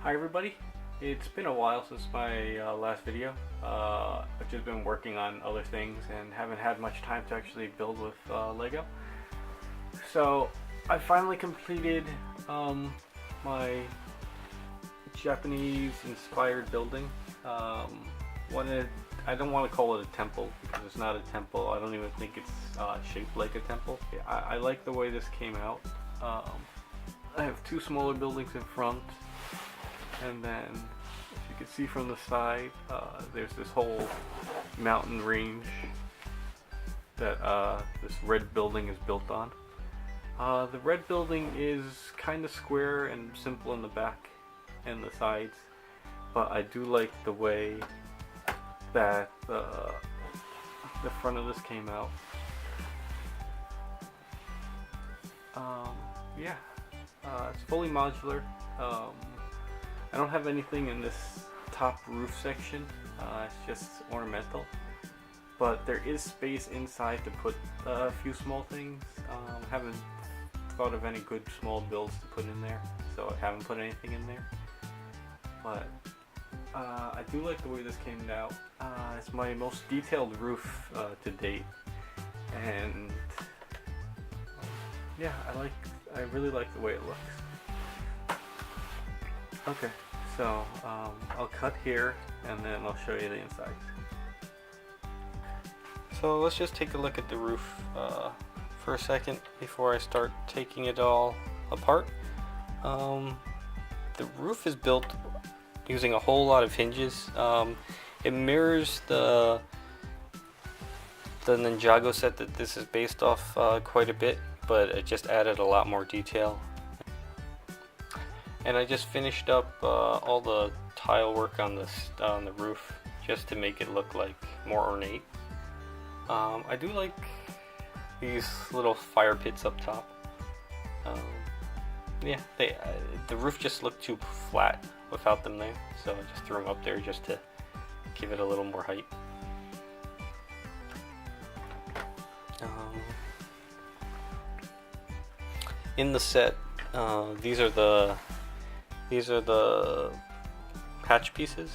Hi everybody, it's been a while since my last video. I've just been working on other things and haven't had much time to actually build with Lego. So I finally completed my Japanese inspired building. I don't want to call it a temple because it's not a temple. I don't even think it's shaped like a temple. I like the way this came out. I have two smaller buildings in front, and then as you can see from the side, there's this whole mountain range that this red building is built on. The red building is kind of square and simple in the back and the sides, but I do like the way that the front of this came out. Yeah, it's fully modular. I don't have anything in this top roof section, it's just ornamental, but there is space inside to put a few small things. Haven't thought of any good small builds to put in there, so I haven't put anything in there, but I do like the way this came out. It's my most detailed roof to date, and yeah, I really like the way it looks. Okay, so I'll cut here and then I'll show you the insides. So let's just take a look at the roof for a second before I start taking it all apart. The roof is built using a whole lot of hinges. It mirrors the Ninjago set that this is based off quite a bit, but it just added a lot more detail. And I just finished up all the tile work on the roof just to make it look like more ornate. I do like these little fire pits up top. Yeah, the roof just looked too flat without them there, so I just threw them up there just to give it a little more height. In the set, these are the hatch pieces.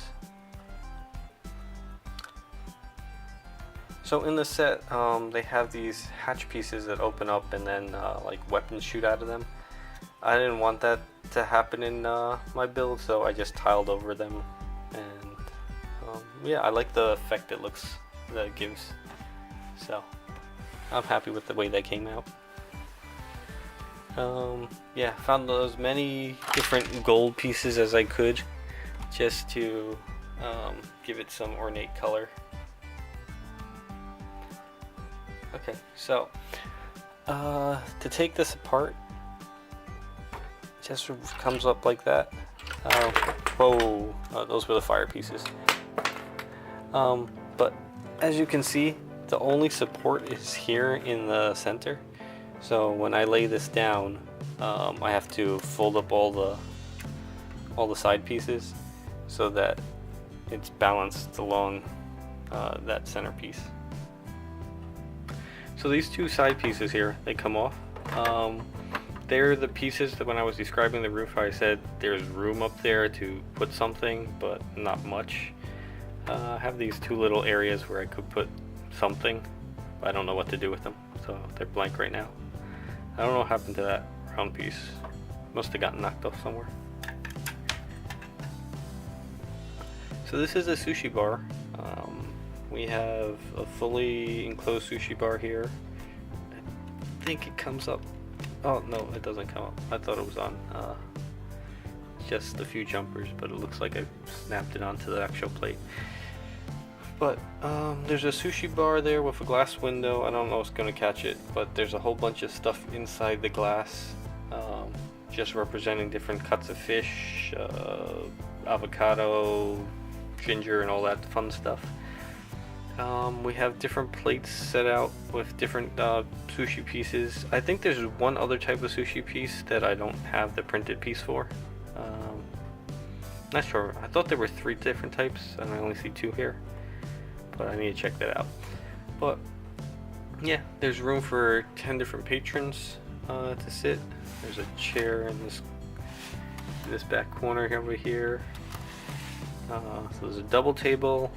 So in the set, they have these hatch pieces that open up and then like weapons shoot out of them. I didn't want that to happen in my build, so I just tiled over them, and yeah, I like the effect that it gives. So I'm happy with the way that came out. Yeah, found as many different gold pieces as I could just to give it some ornate color. Okay, so to take this apart, it just comes up like that. Whoa, those were the fire pieces. But as you can see, the only support is here in the center. So when I lay this down, I have to fold up all the side pieces so that it's balanced along that center piece. So these two side pieces here, they come off. They're the pieces that when I was describing the roof, I said there's room up there to put something, but not much. I have these two little areas where I could put something, but I don't know what to do with them, so they're blank right now. I don't know what happened to that round piece. Must have gotten knocked off somewhere. So this is a sushi bar. We have a fully enclosed sushi bar here. I think it comes up. Oh no, it doesn't come up. I thought it was on just a few jumpers, but it looks like I snapped it onto the actual plate. But there's a sushi bar there with a glass window. I don't know what's going to catch it, but there's a whole bunch of stuff inside the glass, just representing different cuts of fish, avocado, ginger, and all that fun stuff. We have different plates set out with different sushi pieces. I think there's one other type of sushi piece that I don't have the printed piece for. Not sure. I thought there were 3 different types, and I only see 2 here. But I need to check that out. But yeah, there's room for 10 different patrons to sit. There's a chair in this this back corner over here. So there's a double table,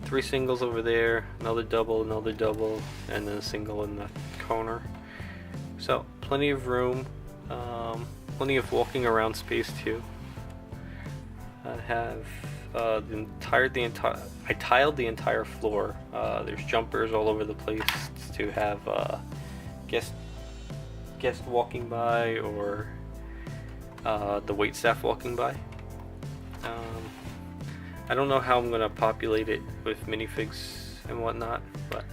3 singles over there, another double, and then a single in the corner. So plenty of room, plenty of walking around space too. I have I tiled the entire floor. There's jumpers all over the place to have guest walking by, or the wait staff walking by. I don't know how I'm gonna populate it with minifigs and whatnot, but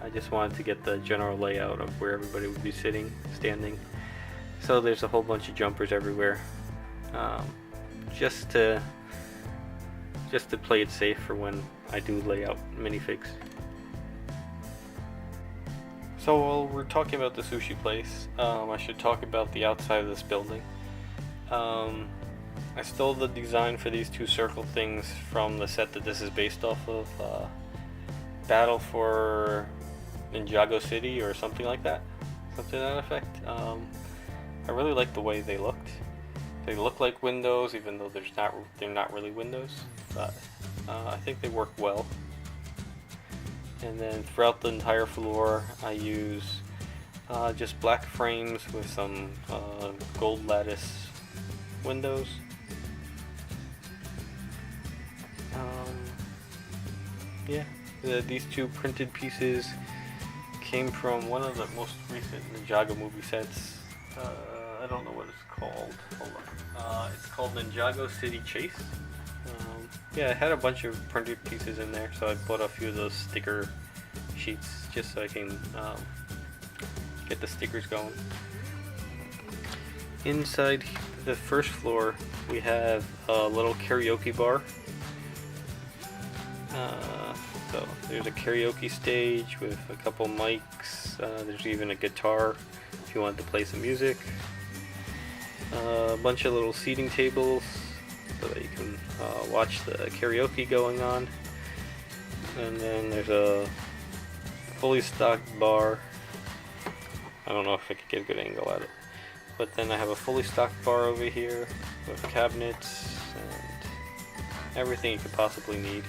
I just wanted to get the general layout of where everybody would be sitting, standing. So there's a whole bunch of jumpers everywhere, just to play it safe for when I do lay out minifigs. So while we're talking about the sushi place, I should talk about the outside of this building. I stole the design for these 2 circle things from the set that this is based off of, Battle for Ninjago City or something like that. Something to that effect. I really like the way they looked. They look like windows, even though they're not really windows. But I think they work well. And then throughout the entire floor, I use just black frames with some gold lattice windows. Yeah, these 2 printed pieces came from one of the most recent Ninjago movie sets. I don't know what it's called. Hold on. It's called Ninjago City Chase. Yeah, I had a bunch of printed pieces in there, so I bought a few of those sticker sheets just so I can get the stickers going. Inside the first floor, we have a little karaoke bar. So there's a karaoke stage with a couple mics. There's even a guitar if you want to play some music. A bunch of little seating tables so that you can watch the karaoke going on. And then there's a fully stocked bar. I don't know if I could get a good angle at it. But then I have a fully stocked bar over here with cabinets and everything you could possibly need.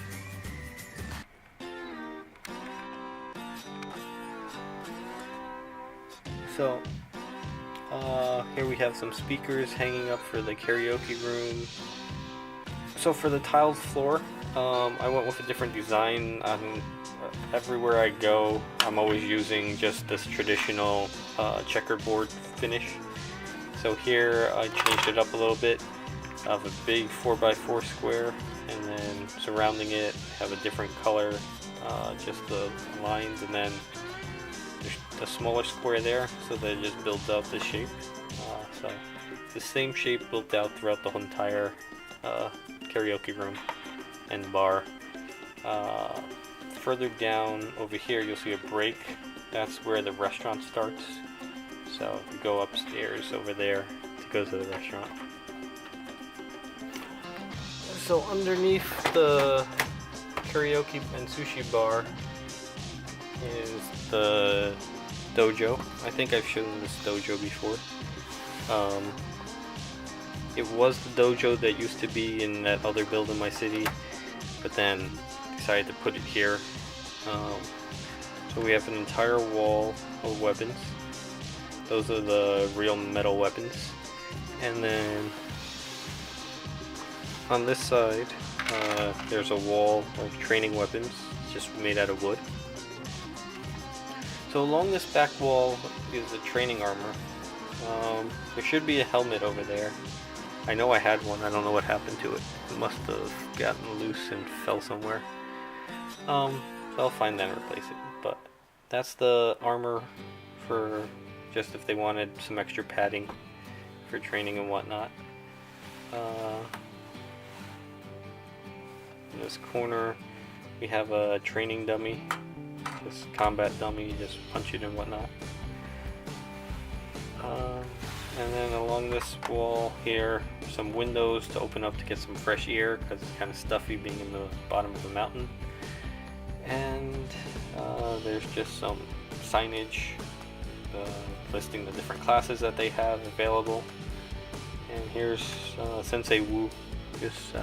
So, here we have some speakers hanging up for the karaoke room. So for the tiled floor, I went with a different design. Everywhere I go, I'm always using just this traditional checkerboard finish. So here I changed it up a little bit. I have a big 4x4 square, and then surrounding it I have a different color, just the lines, and then there's a smaller square there, so that it just builds out the shape. So the same shape built out throughout the whole entire karaoke room and bar. Further down over here you'll see a break. That's where the restaurant starts. So you go upstairs over there to go to the restaurant. So underneath the karaoke and sushi bar is the dojo. I think I've shown this dojo before. It was the dojo that used to be in that other building in my city, but then decided to put it here. So we have an entire wall of weapons. Those are the real metal weapons. And then on this side, there's a wall of training weapons, just made out of wood. So along this back wall is the training armor. There should be a helmet over there. I know I had one, I don't know what happened to it. It must have gotten loose and fell somewhere. So I'll find that and replace it. But that's the armor for just if they wanted some extra padding for training and whatnot. In this corner we have a training dummy, this combat dummy, just punch it and whatnot. And then along this wall here, some windows to open up to get some fresh air because it's kind of stuffy being in the bottom of the mountain. And there's just some signage listing the different classes that they have available. And here's Sensei Wu just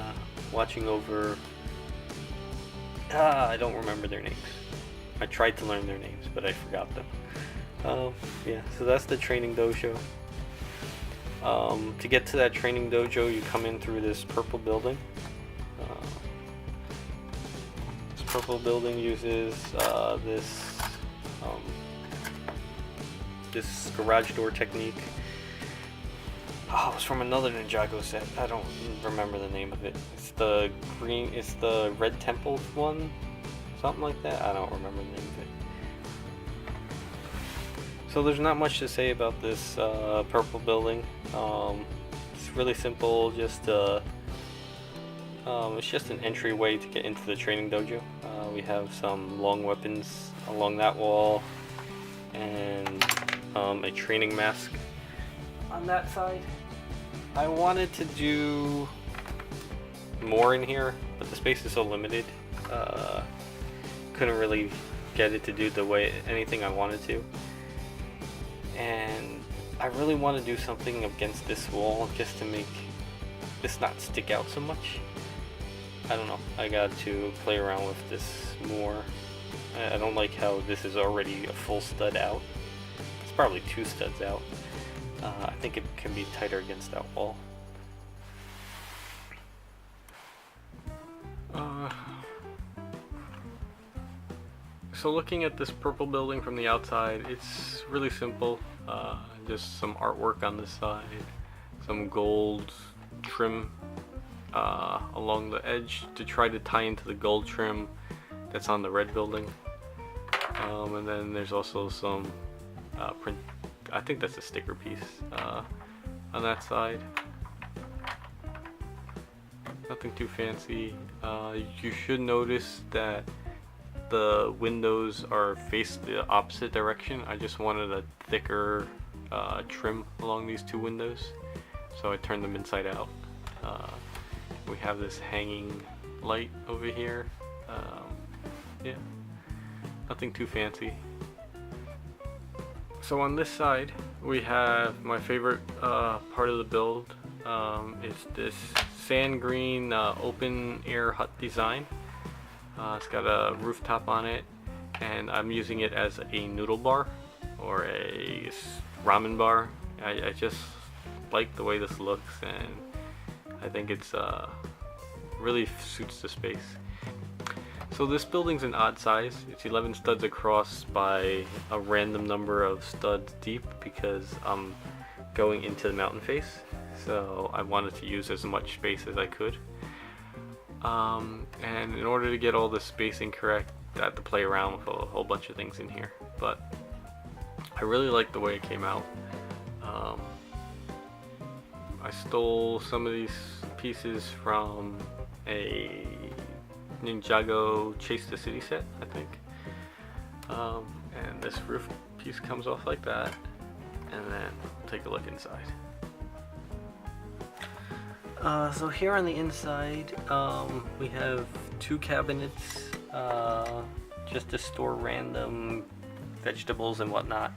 watching over. I don't remember their names. I tried to learn their names, but I forgot them. Yeah, so that's the training dojo. To get to that training dojo, you come in through this purple building. This purple building uses this garage door technique. Oh, it's from another Ninjago set. I don't remember the name of it. It's the Red Temple one, something like that. I don't remember the name of it. So there's not much to say about this purple building. It's really simple. It's just an entryway to get into the training dojo. We have some long weapons along that wall, and a training mask on that side. I wanted to do more in here, but the space is so limited. Couldn't really get it to do anything I wanted to. And I really want to do something against this wall just to make this not stick out so much. I don't know. I got to play around with this more. I don't like how this is already a full stud out. It's probably 2 studs out. I think it can be tighter against that wall. So looking at this purple building from the outside, it's really simple. Just some artwork on this side, some gold trim along the edge to try to tie into the gold trim that's on the red building. And then there's also some print. I think that's a sticker piece on that side. Nothing too fancy. You should notice that the windows are faced the opposite direction. I just wanted a thicker trim along these 2 windows, so I turned them inside out. We have this hanging light over here. Yeah, nothing too fancy. So on this side we have my favorite part of the build. It's this sand green open air hut design. It's got a rooftop on it, and I'm using it as a noodle bar or a ramen bar. I just like the way this looks, and I think it's really suits the space. So this building's an odd size. It's 11 studs across by a random number of studs deep because I'm going into the mountain face, so I wanted to use as much space as I could. And in order to get all the spacing correct, I had to play around with a whole bunch of things in here, but I really like the way it came out. I stole some of these pieces from a Ninjago Chase the City set, I think. And this roof piece comes off like that, and then take a look inside. So here on the inside, we have 2 cabinets just to store random vegetables and whatnot.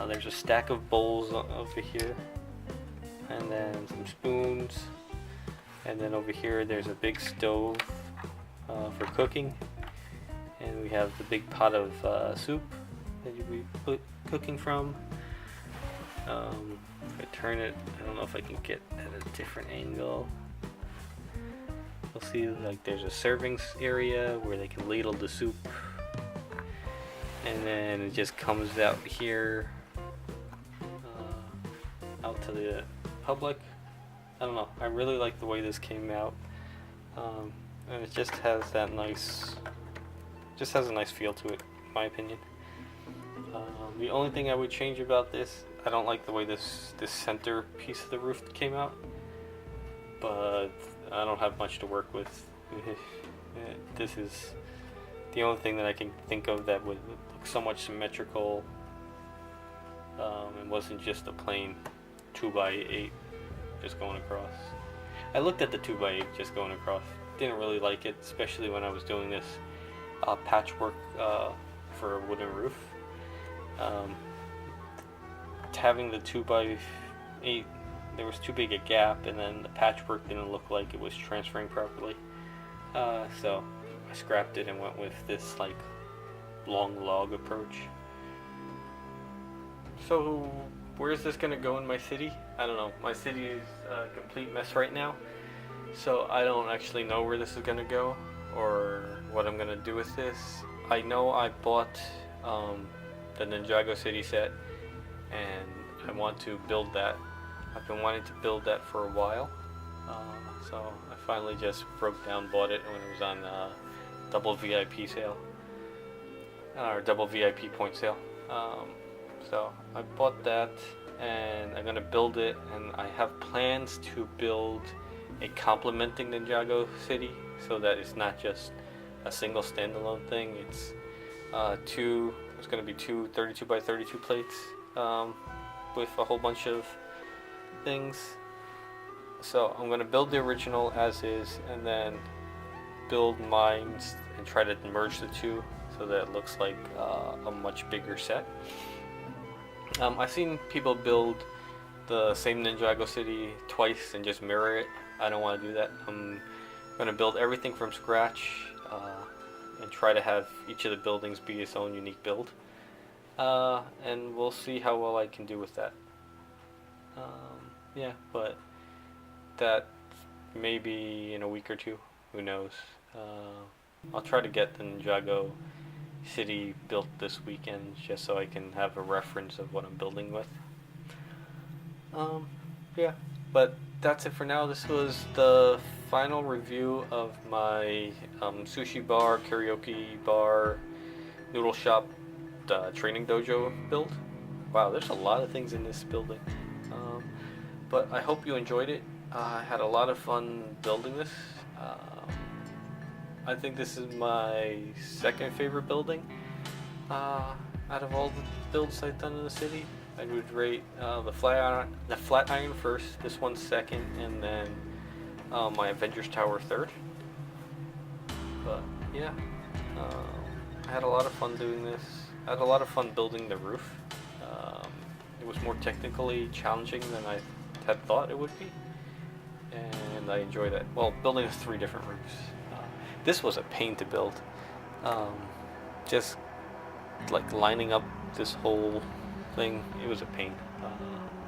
There's a stack of bowls over here, and then some spoons, and then over here there's a big stove for cooking, and we have the big pot of soup that you'll be cooking from. If I turn it, I don't know if I can get at a different angle. You'll see like there's a servings area where they can ladle the soup, and then it just comes out here out to the public. I don't know, I really like the way this came out, and it just has that nice, has a nice feel to it, in my opinion. The only thing I would change about this, I don't like the way this center piece of the roof came out, but I don't have much to work with. This is the only thing that I can think of that would look somewhat symmetrical, and wasn't just a plain 2x8 just going across. I looked at the 2x8 just going across, didn't really like it, especially when I was doing this patchwork for a wooden roof. Having the 2x8 there was too big a gap, and then the patchwork didn't look like it was transferring properly. So I scrapped it and went with this like long log approach. So where's this gonna go in my city? I don't know. My city is a complete mess right now, so I don't actually know where this is gonna go or what I'm gonna do with this. I know I bought the Ninjago City set, and I want to build that. I've been wanting to build that for a while, so I finally just broke down, bought it when it was on double VIP sale, or double VIP point sale. So I bought that, and I'm gonna build it, and I have plans to build a complementing Ninjago City, so that it's not just a single standalone thing. It's it's gonna be two 32 by 32 plates with a whole bunch of things. So I'm gonna build the original as is, and then build mines and try to merge the two so that it looks like a much bigger set. I've seen people build the same Ninjago City twice and just mirror it. I don't want to do that. I'm going to build everything from scratch and try to have each of the buildings be its own unique build. And we'll see how well I can do with that. Yeah, but that maybe in a week or two. Who knows? I'll try to get the Ninjago City built this weekend just so I can have a reference of what I'm building with. Yeah, but that's it for now. This was the final review of my Sushi Bar, Karaoke Bar, Noodle Shop, Training Dojo build. Wow, there's a lot of things in this building. But I hope you enjoyed it. I had a lot of fun building this. I think this is my second favorite building out of all the builds I've done in the city. I would rate the flat iron first, this one second, and then my Avengers Tower third. But yeah, I had a lot of fun doing this. I had a lot of fun building the roof. It was more technically challenging than I had thought it would be, and I enjoyed it. Well, building 3 different roofs. This was a pain to build. Just like lining up this whole thing, it was a pain.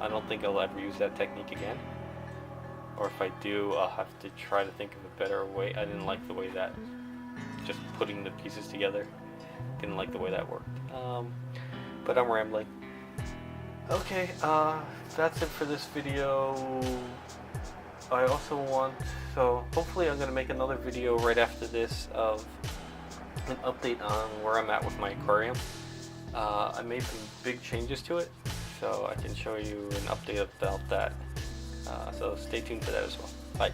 I don't think I'll ever use that technique again. Or if I do, I'll have to try to think of a better way. I didn't like the way that, just putting the pieces together, didn't like the way that worked. But I'm rambling. Okay, that's it for this video. I also so hopefully I'm going to make another video right after this of an update on where I'm at with my aquarium. I made some big changes to it, so I can show you an update about that. So stay tuned for that as well. Bye.